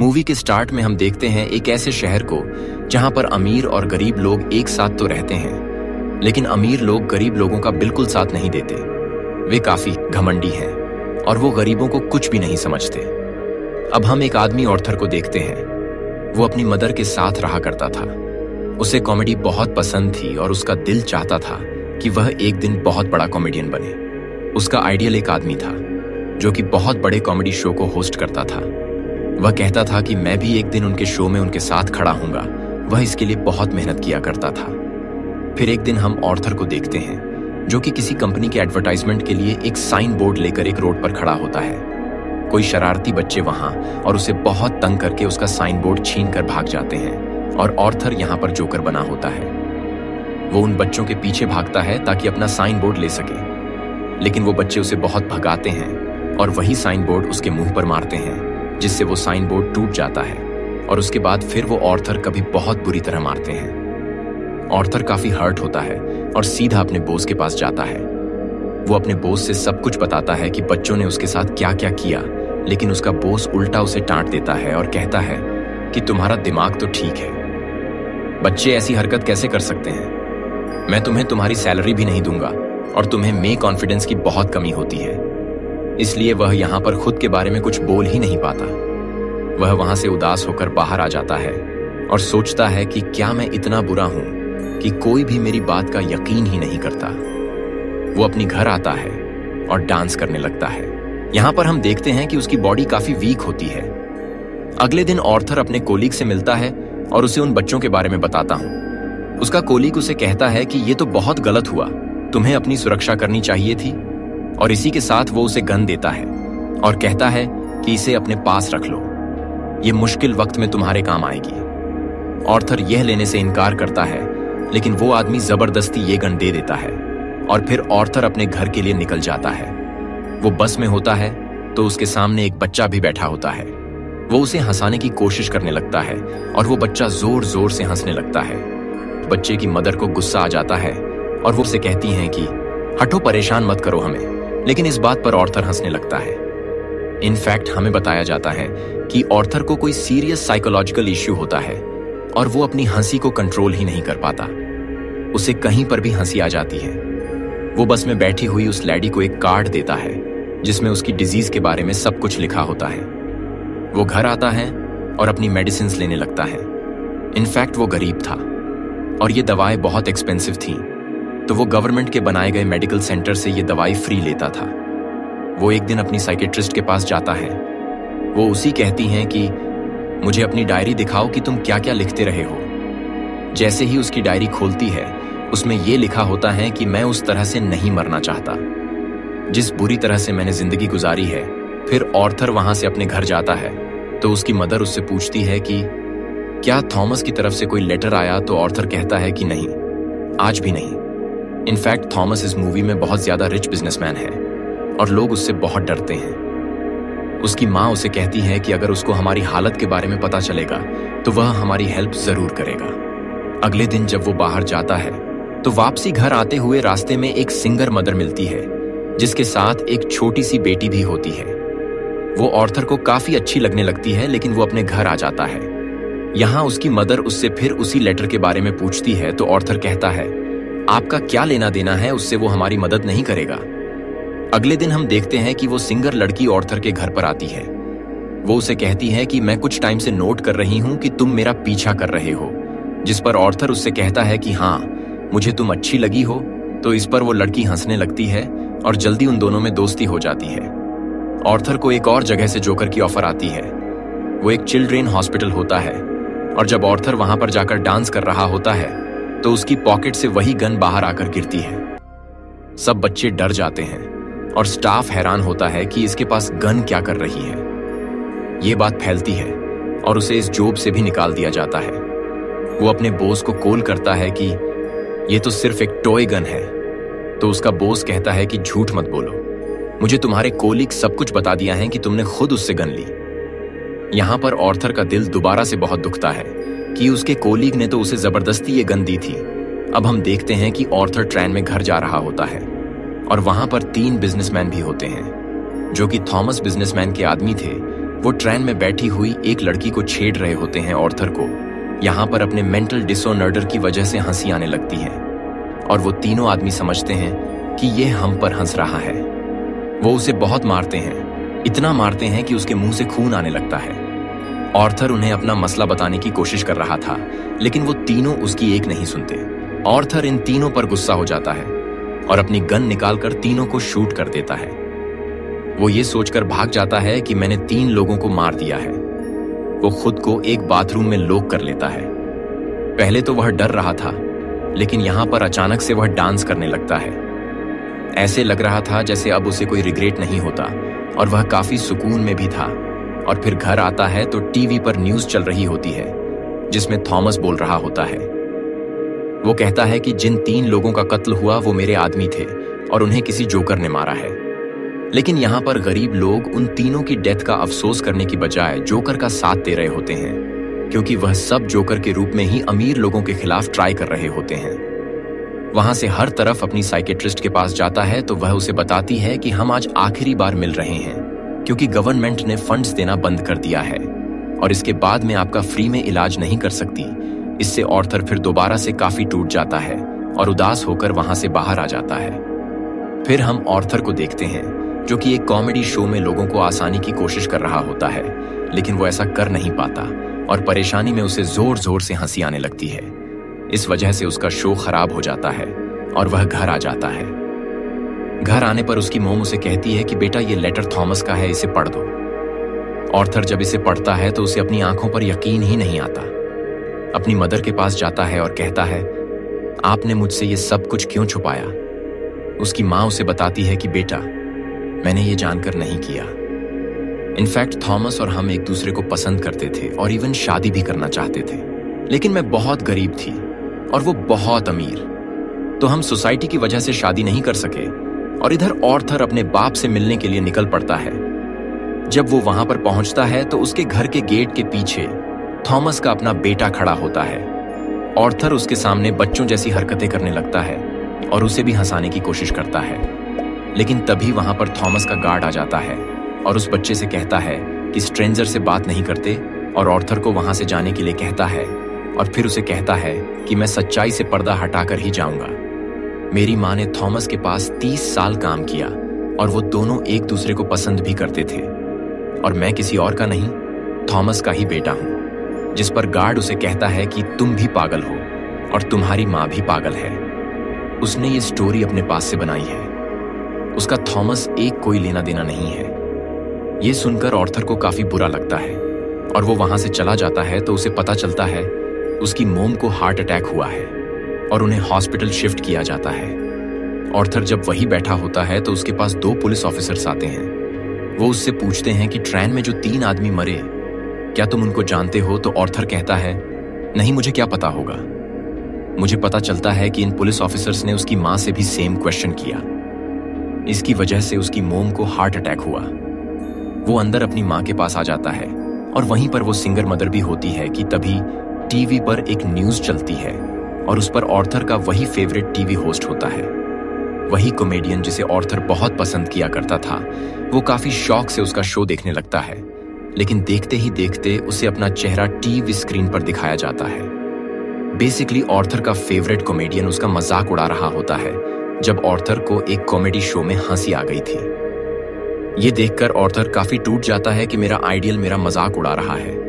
Movie के start में हम देखते हैं एक ऐसे शहर को जहां पर अमीर और गरीब लोग एक साथ तो रहते हैं, लेकिन अमीर लोग गरीब लोगों का बिल्कुल साथ नहीं देते। वे काफी घमंडी हैं और वो गरीबों को कुछ भी नहीं समझते। अब हम एक आदमी ऑर्थर को देखते हैं। वो अपनी मदर के साथ रहा करता था। उसे कॉमेडी बहुत पसंद थी और उसका दिल चाहता था कि वह एक दिन बहुत बड़ा कॉमेडियन बने। उसका आइडियल एक आदमी था जो कि बहुत बड़े कॉमेडी शो को होस्ट करता था। वह कहता था कि मैं भी एक दिन उनके शो में उनके साथ खड़ा हूंगा। वह इसके लिए बहुत मेहनत किया करता था। फिर एक दिन हम ऑर्थर को देखते हैं जो कि किसी कंपनी के एडवर्टाइजमेंट के लिए एक साइन बोर्ड लेकर एक रोड पर खड़ा होता है। कोई शरारती बच्चे वहां और उसे बहुत तंग करके उसका साइन बोर्ड छीन कर भाग जाते हैं और ऑर्थर यहां पर जोकर बना होता है। वो उन बच्चों के पीछे भागता है ताकि अपना साइन बोर्ड ले सके, लेकिन वो बच्चे उसे बहुत भगाते हैं और वही साइन बोर्ड उसके मुंह पर मारते हैं, जिससे वो साइन बोर्ड टूट जाता है और उसके बाद फिर वो ऑर्थर कभी बहुत बुरी तरह मारते हैं। ऑर्थर काफी हर्ट होता है और सीधा अपने बॉस के पास जाता है। वो अपने बॉस से सब कुछ बताता है कि बच्चों ने उसके साथ क्या क्या किया, लेकिन उसका बॉस उल्टा उसे डांट देता है और कहता है कि तुम्हारा दिमाग तो ठीक है, बच्चे ऐसी हरकत कैसे कर सकते हैं? मैं तुम्हें तुम्हारी सैलरी भी नहीं दूंगा और तुम्हें में कॉन्फिडेंस की बहुत कमी होती है। इसलिए वह यहां पर खुद के बारे में कुछ बोल ही नहीं पाता। वह वहां से उदास होकर बाहर आ जाता है और सोचता है कि क्या मैं इतना बुरा हूं कि कोई भी मेरी बात का यकीन ही नहीं करता। वो अपनी घर आता है और डांस करने लगता है। यहां पर हम देखते हैं कि उसकी बॉडी काफी वीक होती है। अगले दिन ऑर्थर अपने कोलीग से मिलता है और उसे उन बच्चों के बारे में बताता हूं। उसका कोलीग उसे कहता है कि ये तो बहुत गलत हुआ, तुम्हें अपनी सुरक्षा करनी चाहिए थी, और इसी के साथ वो उसे गन देता है और कहता है कि इसे अपने पास रख लो, ये मुश्किल वक्त में तुम्हारे काम आएगी। ऑर्थर यह लेने से इनकार करता है, लेकिन वो आदमी जबरदस्ती ये गन दे देता है और फिर ऑर्थर अपने घर के लिए निकल जाता है। वो बस में होता है तो उसके सामने एक बच्चा भी बैठा होता है। वो उसे हंसाने की कोशिश करने लगता है और वो बच्चा जोर जोर से हंसने लगता है। बच्चे की मदर को गुस्सा आ जाता है और वो उसे कहती हैं कि हटो, परेशान मत करो हमें, लेकिन इस बात पर ऑर्थर हंसने लगता है। इनफैक्ट हमें बताया जाता है कि ऑर्थर को कोई सीरियस साइकोलॉजिकल इश्यू होता है और वो अपनी हंसी को कंट्रोल ही नहीं कर पाता। उसे कहीं पर भी हंसी आ जाती है। वो बस में बैठी हुई उस लैडी को एक कार्ड देता है जिसमें उसकी डिजीज के बारे में सब कुछ लिखा होता है। वो घर आता है और अपनी मेडिसिन्स लेने लगता है। इनफैक्ट वो गरीब था और ये दवाएं बहुत एक्सपेंसिव थीं, तो वो गवर्नमेंट के बनाए गए मेडिकल सेंटर से ये दवाई फ्री लेता था। वो एक दिन अपनी साइकेट्रिस्ट के पास जाता है। वो उसी कहती हैं कि मुझे अपनी डायरी दिखाओ कि तुम क्या क्या लिखते रहे हो। जैसे ही उसकी डायरी खोलती है, उसमें ये लिखा होता है कि मैं उस तरह से नहीं मरना चाहता जिस बुरी तरह से मैंने जिंदगी गुजारी है। फिर ऑर्थर वहां से अपने घर जाता है तो उसकी मदर उससे पूछती है कि क्या थॉमस की तरफ से कोई लेटर आया, तो ऑर्थर कहता है कि नहीं, आज भी नहीं। इनफैक्ट थॉमस इस मूवी में बहुत ज्यादा रिच बिजनेसमैन है और लोग उससे बहुत डरते हैं। उसकी माँ उसे कहती है कि अगर उसको हमारी हालत के बारे में पता चलेगा तो वह हमारी हेल्प जरूर करेगा। अगले दिन जब वो बाहर जाता है तो वापसी घर आते हुए रास्ते में एक सिंगर मदर मिलती है जिसके साथ एक छोटी सी बेटी भी होती है। वो ऑर्थर को काफी अच्छी लगने लगती है, लेकिन वो अपने घर आ जाता है। यहाँ उसकी मदर उससे फिर उसी लेटर के बारे में पूछती है तो ऑर्थर कहता है आपका क्या लेना देना है उससे, वो हमारी मदद नहीं करेगा। अगले दिन हम देखते हैं कि वो सिंगर लड़की ऑर्थर के घर पर आती है। वो उसे कहती है कि मैं कुछ टाइम से नोट कर रही हूं कि तुम मेरा पीछा कर रहे हो, जिस पर ऑर्थर उससे कहता है कि हाँ, मुझे तुम अच्छी लगी हो। तो इस पर वो लड़की हंसने लगती है और जल्दी उन दोनों में दोस्ती हो जाती है। ऑर्थर को एक और जगह से जोकर की ऑफर आती है। वो एक चिल्ड्रेन हॉस्पिटल होता है और जब ऑर्थर वहां पर जाकर डांस कर रहा होता है तो उसकी पॉकेट से वही गन बाहर आकर गिरती है। सब बच्चे डर जाते हैं और स्टाफ हैरान होता है कि इसके पास गन क्या कर रही है। ये बात फैलती है और उसे इस जॉब से भी निकाल दिया जाता है। वो अपने बॉस को कॉल करता है कि ये तो सिर्फ एक टॉय गन है। तो उसका बॉस कहता है कि झूठ मत बोलो, मुझे तुम्हारे कोलीग सब कुछ बता दिया है कि तुमने खुद उससे गन ली। यहां पर ऑर्थर का दिल दोबारा से बहुत दुखता है कि उसके कोलीग ने तो उसे जबरदस्ती ये गन दी थी। अब हम देखते हैं कि ऑर्थर ट्रेन में घर जा रहा होता है और वहां पर 3 बिजनेसमैन भी होते हैं जो कि थॉमस बिजनेसमैन के आदमी थे वो ट्रेन में बैठी हुई एक लड़की को छेड़ रहे होते हैं ऑर्थर को। यहाँ पर अपने मेंटल डिसऑर्डर की वजह से हंसी आने लगती है और वो तीनों आदमी समझते हैं कि ये हम पर हंस रहा है। वो उसे बहुत मारते हैं, इतना मारते हैं कि उसके मुंह से खून आने लगता है। ऑर्थर उन्हें अपना मसला बताने की कोशिश कर रहा था, लेकिन वो तीनों उसकी एक नहीं सुनते। ऑर्थर इन तीनों पर गुस्सा हो जाता है और अपनी गन निकालकर तीनों को शूट कर देता है। वो ये सोचकर भाग जाता है कि मैंने 3 लोगों को मार दिया है। वो खुद को एक बाथरूम में लॉक कर लेता है। पहले तो वह डर रहा था, लेकिन यहां पर अचानक से वह डांस करने लगता है। ऐसे लग रहा था जैसे अब उसे कोई रिग्रेट नहीं होता और वह काफी सुकून में भी था। और फिर घर आता है तो टीवी पर न्यूज चल रही होती है, जिसमें थॉमस बोल रहा होता है। वो कहता है कि जिन 3 लोगों का कत्ल हुआ वो मेरे आदमी थे और उन्हें किसी जोकर ने मारा है। लेकिन यहाँ पर गरीब लोग उन तीनों की डेथ का अफसोस करने की बजाय जोकर का साथ दे रहे होते हैं, क्योंकि वह सब जोकर के रूप में ही अमीर लोगों के खिलाफ ट्राई कर रहे होते हैं। वहां से हर तरफ अपनी साइकेट्रिस्ट के पास जाता है तो वह उसे बताती है कि हम आज आखिरी बार मिल रहे हैं, क्योंकि गवर्नमेंट ने फंड्स देना बंद कर दिया है और इसके बाद में आपका फ्री में इलाज नहीं कर सकती। इससे ऑर्थर फिर दोबारा से काफी टूट जाता है और उदास होकर वहां से बाहर आ जाता है। फिर हम ऑर्थर को देखते हैं जो कि एक कॉमेडी शो में लोगों को आसानी की कोशिश कर रहा होता है, लेकिन वो ऐसा कर नहीं पाता और परेशानी में उसे जोर जोर से हंसी आने लगती है। इस वजह से उसका शो खराब हो जाता है और वह घर आ जाता है। घर आने पर उसकी मोम उसे कहती है कि बेटा ये लेटर थॉमस का है, इसे पढ़ दो। ऑर्थर जब इसे पढ़ता है तो उसे अपनी आंखों पर यकीन ही नहीं आता। अपनी मदर के पास जाता है और कहता है, आपने मुझसे ये सब कुछ क्यों छुपाया? उसकी माँ उसे बताती है कि बेटा मैंने ये जानकर नहीं किया। इनफैक्ट थॉमस और हम एक दूसरे को पसंद करते थे और इवन शादी भी करना चाहते थे, लेकिन मैं बहुत गरीब थी और वो बहुत अमीर, तो हम सोसाइटी की वजह से शादी नहीं कर सके। और इधर ऑर्थर अपने बाप से मिलने के लिए निकल पड़ता है। जब वो वहां पर पहुंचता है तो उसके घर के गेट के पीछे थॉमस का अपना बेटा खड़ा होता है। ऑर्थर उसके सामने बच्चों जैसी हरकतें करने लगता है और उसे भी हंसाने की कोशिश करता है, लेकिन तभी वहां पर थॉमस का गार्ड आ जाता है और उस बच्चे से कहता है कि स्ट्रेंजर से बात नहीं करते, और ऑर्थर को वहां से जाने के लिए कहता है और फिर उसे कहता है कि मैं सच्चाई से पर्दा हटाकर ही जाऊंगा। मेरी माँ ने थॉमस के पास 30 साल काम किया और वो दोनों एक दूसरे को पसंद भी करते थे, और मैं किसी और का नहीं, थॉमस का ही बेटा हूं। जिस पर गार्ड उसे कहता है कि तुम भी पागल हो और तुम्हारी माँ भी पागल है। उसने ये स्टोरी अपने पास से बनाई है, उसका थॉमस एक कोई लेना देना नहीं है। ये सुनकर ऑर्थर को काफी बुरा लगता है और वो वहां से चला जाता है तो उसे पता चलता है उसकी मोम को हार्ट अटैक हुआ है और उन्हें हॉस्पिटल शिफ्ट किया जाता है। ऑर्थर जब वही बैठा होता है तो उसके पास 2 पुलिस ऑफिसर्स आते हैं। वो उससे पूछते हैं कि ट्रेन में जो 3 आदमी मरे, क्या तुम उनको जानते हो? तो ऑर्थर कहता है, नहीं, मुझे क्या पता होगा। मुझे पता चलता है कि इन पुलिस ऑफिसर्स ने उसकी माँ से भी सेम क्वेश्चन किया। इसकी वजह से उसकी मोम को हार्ट अटैक हुआ। वो अंदर अपनी माँ के पास आ जाता है और वहीं पर वो सिंगर मदर भी होती है कि तभी टीवी पर एक न्यूज चलती है और उस पर ऑर्थर का वही फेवरेट टीवी होस्ट होता है, वही कॉमेडियन जिसे ऑर्थर बहुत पसंद किया करता था। वो काफी शौक से उसका शो देखने लगता है, लेकिन देखते ही देखते उसे अपना चेहरा टीवी स्क्रीन पर दिखाया जाता है। बेसिकली ऑर्थर का फेवरेट कॉमेडियन उसका मजाक उड़ा रहा होता है जब ऑर्थर को एक कॉमेडी शो में हंसी आ गई थी। ये देखकर ऑर्थर काफी टूट जाता है कि मेरा आइडियल मेरा मजाक उड़ा रहा है।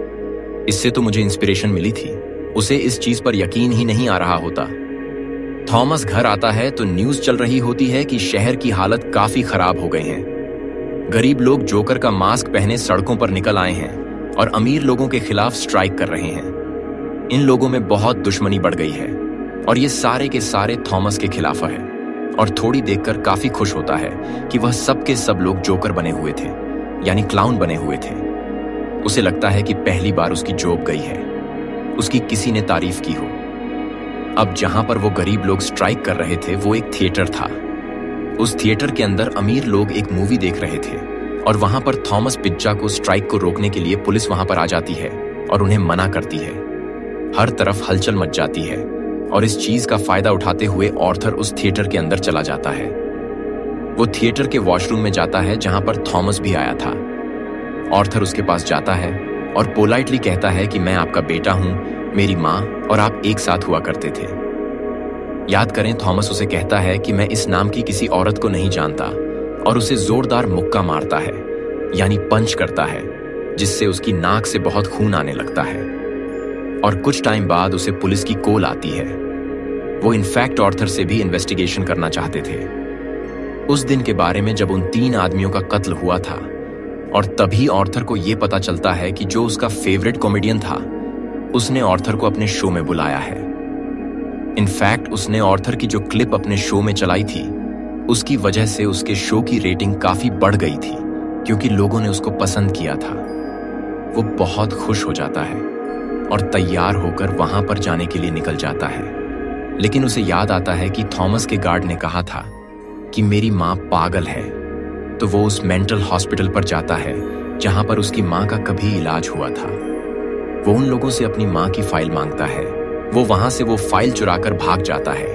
इससे तो मुझे इंस्पिरेशन मिली थी, उसे इस चीज पर यकीन ही नहीं आ रहा होता। थॉमस घर आता है तो न्यूज चल रही होती है कि शहर की हालत काफी खराब हो गए हैं। गरीब लोग जोकर का मास्क पहने सड़कों पर निकल आए हैं और अमीर लोगों के खिलाफ स्ट्राइक कर रहे हैं। इन लोगों में बहुत दुश्मनी बढ़ गई है और ये सारे के सारे थॉमस के खिलाफ है। और थोड़ी देखकर काफी खुश होता है कि वह सब के सब लोग जोकर बने हुए थे, यानी क्लाउन बने हुए थे। उसे लगता है कि पहली बार उसकी जॉब गई है, उसकी किसी ने तारीफ की हो। अब जहां पर वो गरीब लोग स्ट्राइक कर रहे थे वो एक थिएटर था। उस थिएटर के अंदर अमीर लोग एक मूवी देख रहे थे और वहां पर थॉमस पिज्जा को स्ट्राइक को रोकने के लिए पुलिस वहां पर आ जाती है और उन्हें मना करती है। हर तरफ हलचल मच जाती है और इस चीज का फायदा उठाते हुए ऑर्थर उस थिएटर के अंदर चला जाता है। वो थिएटर के वॉशरूम में जाता है जहां पर थॉमस भी आया था ऑर्थर उसके पास जाता है और पोलाइटली कहता है कि मैं आपका बेटा हूं, मेरी माँ और आप एक साथ हुआ करते थे। याद करें, थॉमस उसे कहता है कि मैं इस नाम की किसी औरत को नहीं जानता और उसे जोरदार मुक्का मारता है, यानी पंच करता है, जिससे उसकी नाक से बहुत खून आने लगता है। और कुछ टाइम बाद उसे पुलिस की कॉल आती है। वो इनफैक्ट ऑर्थर से भी इन्वेस्टिगेशन करना चाहते थे उस दिन के बारे में जब उन 3 आदमियों का कत्ल हुआ था। और तभी ऑर्थर को यह पता चलता है कि जो उसका फेवरेट कॉमेडियन था, उसने ऑर्थर को अपने शो में बुलाया है। इनफैक्ट उसने ऑर्थर की जो क्लिप अपने शो में चलाई थी, उसकी वजह से उसके शो की रेटिंग काफी बढ़ गई थी, क्योंकि लोगों ने उसको पसंद किया था। वो बहुत खुश हो जाता है और तैयार होकर वहां पर जाने के लिए निकल जाता है। लेकिन उसे याद आता है कि थॉमस के गार्ड ने कहा था कि मेरी माँ पागल है। तो वो उस मेंटल हॉस्पिटल पर जाता है जहां पर उसकी माँ का कभी इलाज हुआ था। वो उन लोगों से अपनी माँ की फाइल मांगता है। वो वहां से वो फाइल चुराकर भाग जाता है।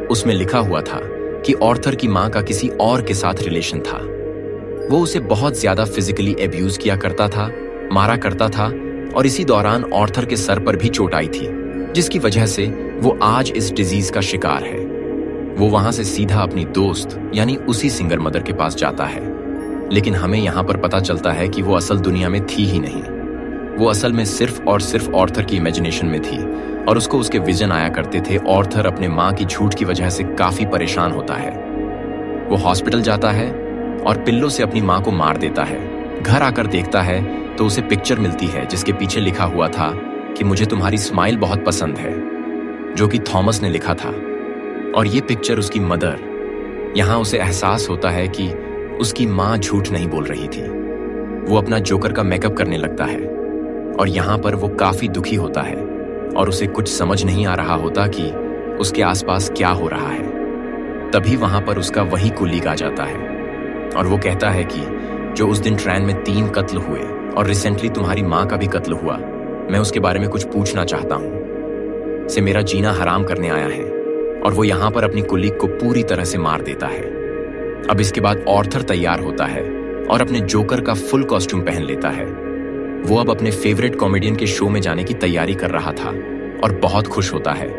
उसमें लिखा हुआ था कि ऑर्थर की माँ का किसी और के साथ रिलेशन था। वो उसे बहुत ज्यादा फिजिकली एब्यूज किया करता था, मारा करता था, और इसी दौरान ऑर्थर के सर पर भी चोट आई थी, जिसकी वजह से वो आज इस डिजीज का शिकार है। वो वहां से सीधा अपनी दोस्त यानी उसी सिंगर मदर के पास जाता है। लेकिन हमें यहां पर पता चलता है कि वो असल दुनिया में थी ही नहीं। वो असल में सिर्फ और सिर्फ ऑर्थर की इमेजिनेशन में थी और उसको उसके विजन आया करते थे। ऑर्थर अपने माँ की झूठ की वजह से काफी परेशान होता है। वो हॉस्पिटल जाता है और पिल्लों से अपनी माँ को मार देता है। घर आकर देखता है तो उसे पिक्चर मिलती है जिसके पीछे लिखा हुआ था कि मुझे तुम्हारी स्माइल बहुत पसंद है, जो कि थॉमस ने लिखा था। और ये पिक्चर उसकी मदर। यहां उसे एहसास होता है कि उसकी माँ झूठ नहीं बोल रही थी। वो अपना जोकर का मेकअप करने लगता है और यहां पर वो काफी दुखी होता है और उसे कुछ समझ नहीं आ रहा होता कि उसके आसपास क्या हो रहा है। तभी वहां पर उसका वही कुलीग आ जाता है और वो कहता है कि जो उस दिन ट्रेन में 3 कत्ल हुए और रिसेंटली तुम्हारी माँ का भी कत्ल हुआ, मैं उसके बारे में कुछ पूछना चाहता हूं। से मेरा जीना हराम करने आया है। और वो यहां पर अपनी कुलीग को पूरी तरह से मार देता है। अब इसके बाद ऑर्थर तैयार होता है और अपने जोकर का फुल कॉस्ट्यूम पहन लेता है। वो अब अपने फेवरेट कॉमेडियन के शो में जाने की तैयारी कर रहा था और बहुत खुश होता है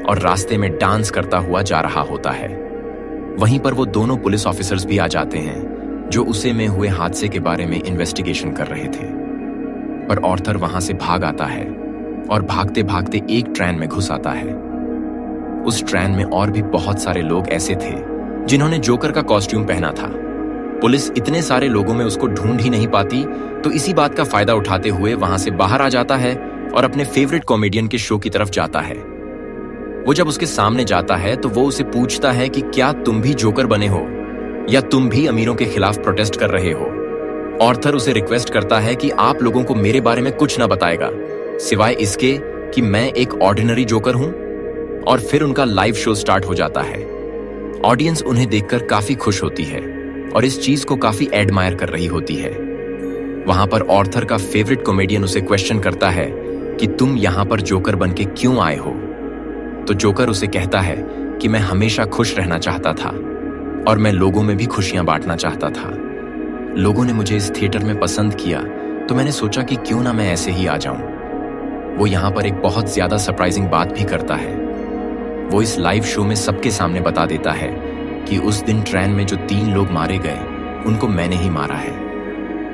और रास्ते में डांस करता हुआ जा रहा होता है। वहीं पर वो दोनों पुलिस ऑफिसर्स भी आ जाते हैं जो उसे में हुए हादसे के बारे में इन्वेस्टिगेशन कर रहे थे। पर ऑर्थर वहां से भाग आता है और भागते भागते एक ट्रेन में घुस आता है। उस ट्रेन में और भी बहुत सारे लोग ऐसे थे जिन्होंने जोकर का कॉस्ट्यूम पहना था। पुलिस इतने सारे लोगों में उसको ढूंढ ही नहीं पाती, तो इसी बात का फायदा उठाते हुए वहां से बाहर आ जाता है और अपने फेवरेट कॉमेडियन के शो की तरफ जाता है। वो जब उसके सामने जाता है तो वो उसे पूछता है कि क्या तुम भी जोकर बने हो या तुम भी अमीरों के खिलाफ प्रोटेस्ट कर रहे हो। ऑर्थर उसे रिक्वेस्ट करता है कि आप लोगों को मेरे बारे में कुछ ना बताएगा सिवाय इसके कि मैं एक ऑर्डिनरी जोकर हूं। और फिर उनका लाइव शो स्टार्ट हो जाता है। ऑडियंस उन्हें देखकर काफी खुश होती है और इस चीज को काफी एडमायर कर रही होती है। वहां पर ऑर्थर का फेवरेट कॉमेडियन उसे क्वेश्चन करता है कि तुम यहां पर जोकर बनके क्यों आए हो। तो जोकर उसे कहता है कि मैं हमेशा खुश रहना चाहता था और मैं लोगों में भी खुशियां बांटना चाहता था। लोगों ने मुझे इस थिएटर में पसंद किया तो मैंने सोचा कि क्यों ना मैं ऐसे ही आ जाऊं। वो यहां पर एक बहुत ज्यादा सरप्राइजिंग बात भी करता है। वो इस लाइव शो में सबके सामने बता देता है कि उस दिन ट्रेन में जो 3 लोग मारे गए उनको मैंने ही मारा है।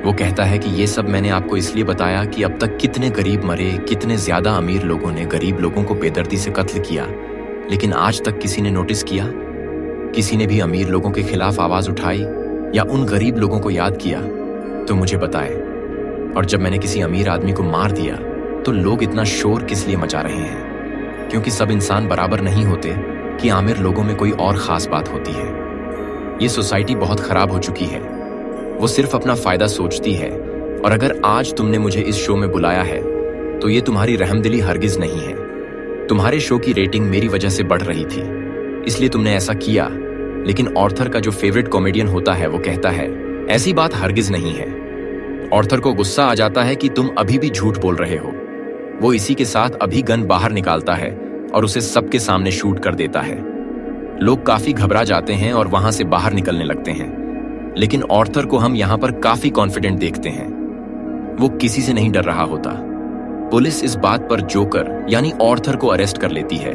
वो कहता है कि ये सब मैंने आपको इसलिए बताया कि अब तक कितने गरीब मरे, कितने ज्यादा अमीर लोगों ने गरीब लोगों को बेदर्दी से कत्ल किया, लेकिन आज तक किसी ने नोटिस किया? किसी ने भी अमीर लोगों के खिलाफ आवाज उठाई या उन गरीब लोगों को याद किया? तो मुझे बताए। और जब मैंने किसी अमीर आदमी को मार दिया तो लोग इतना शोर किस लिए मचा रहे हैं? क्योंकि सब इंसान बराबर नहीं होते कि आमिर लोगों में कोई और खास बात होती है। ये सोसाइटी बहुत खराब हो चुकी है। वो सिर्फ अपना फायदा सोचती है और अगर आज तुमने मुझे इस शो में बुलाया है तो ये तुम्हारी रहमदिली हरगिज नहीं है। तुम्हारे शो की रेटिंग मेरी वजह से बढ़ रही थी इसलिए तुमने ऐसा किया। लेकिन ऑर्थर का जो फेवरेट कॉमेडियन होता है वो कहता है ऐसी बात हरगिज नहीं है। ऑर्थर को गुस्सा आ जाता है कि तुम अभी भी झूठ बोल रहे हो। वो इसी के साथ अभी गन बाहर निकालता है और उसे सबके सामने शूट कर देता है। लोग काफी घबरा जाते हैं और वहां से बाहर निकलने लगते हैं, लेकिन ऑर्थर को हम यहाँ पर काफी कॉन्फिडेंट देखते हैं। वो किसी से नहीं डर रहा होता। पुलिस इस बात पर जोकर यानी ऑर्थर को अरेस्ट कर लेती है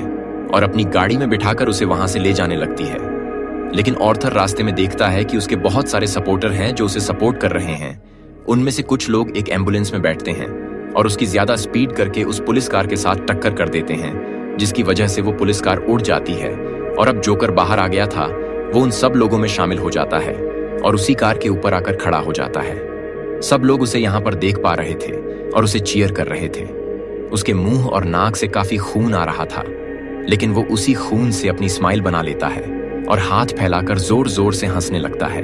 और अपनी गाड़ी में बिठाकर उसे वहां से ले जाने लगती है। लेकिन ऑर्थर रास्ते में देखता है कि उसके बहुत सारे सपोर्टर हैं जो उसे सपोर्ट कर रहे हैं। उनमें से कुछ लोग एक एम्बुलेंस में बैठते हैं और उसकी ज्यादा स्पीड करके उस पुलिस कार के साथ टक्कर कर देते हैं, जिसकी वजह से वो पुलिस कार उड़ जाती है। और अब जोकर बाहर आ गया था, वो उन सब लोगों में शामिल हो जाता है और उसी कार के ऊपर आकर खड़ा हो जाता है। सब लोग उसे यहाँ पर देख पा रहे थे और उसे चीयर कर रहे थे। उसके मुंह और नाक से काफी खून आ रहा था, लेकिन वो उसी खून से अपनी स्माइल बना लेता है और हाथ फैलाकर जोर जोर से हंसने लगता है।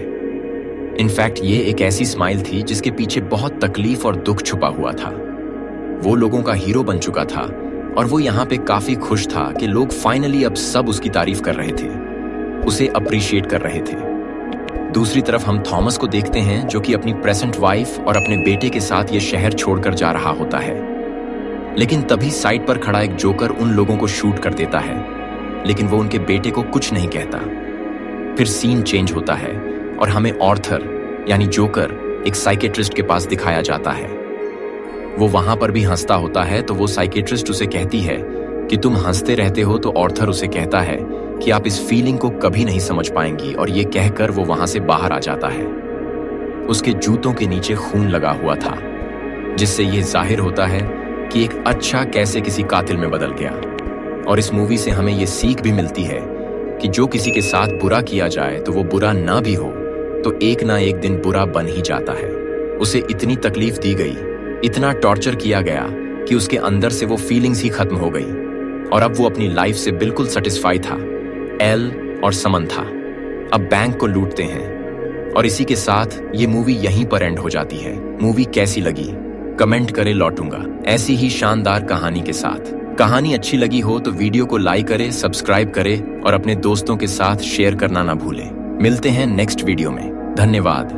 इनफैक्ट ये एक ऐसी स्माइल थी जिसके पीछे बहुत तकलीफ और दुख छुपा हुआ था। वो लोगों का हीरो बन चुका था और वो यहाँ पे काफी खुश था कि लोग फाइनली अब सब उसकी तारीफ कर रहे थे, उसे अप्रिशिएट कर रहे थे। दूसरी तरफ हम थॉमस को देखते हैं जो कि अपनी प्रेजेंट वाइफ और अपने बेटे के साथ ये शहर छोड़कर जा रहा होता है। लेकिन तभी साइड पर खड़ा एक जोकर उन लोगों को शूट कर देता है, लेकिन वो उनके बेटे को कुछ नहीं कहता। फिर सीन चेंज होता है और हमें ऑर्थर यानी जोकर एक साइकेट्रिस्ट के पास दिखाया जाता है। वो वहां पर भी हंसता होता है, तो वो साइकेट्रिस्ट उसे कहती है कि तुम हंसते रहते हो, तो ऑर्थर उसे कहता है कि आप इस फीलिंग को कभी नहीं समझ पाएंगी, और ये कहकर वो वहां से बाहर आ जाता है। उसके जूतों के नीचे खून लगा हुआ था, जिससे ये जाहिर होता है कि एक अच्छा कैसे किसी कातिल में बदल गया। और इस मूवी से हमें ये सीख भी मिलती है कि जो किसी के साथ बुरा किया जाए तो वो बुरा ना भी हो तो एक ना एक दिन बुरा बन ही जाता है। उसे इतनी तकलीफ दी गई, इतना टॉर्चर किया गया कि उसके अंदर से वो फीलिंग्स ही खत्म हो गई और अब वो अपनी लाइफ से बिल्कुल सेटिस्फाई था। एल और समंथा अब बैंक को लूटते हैं और इसी के साथ ये मूवी यहीं पर एंड हो जाती है। मूवी कैसी लगी कमेंट करे, लौटूंगा ऐसी ही शानदार कहानी के साथ। कहानी अच्छी लगी हो तो वीडियो को लाइक करे, सब्सक्राइब करे और अपने दोस्तों के साथ शेयर करना ना भूलें। मिलते हैं नेक्स्ट वीडियो में। धन्यवाद।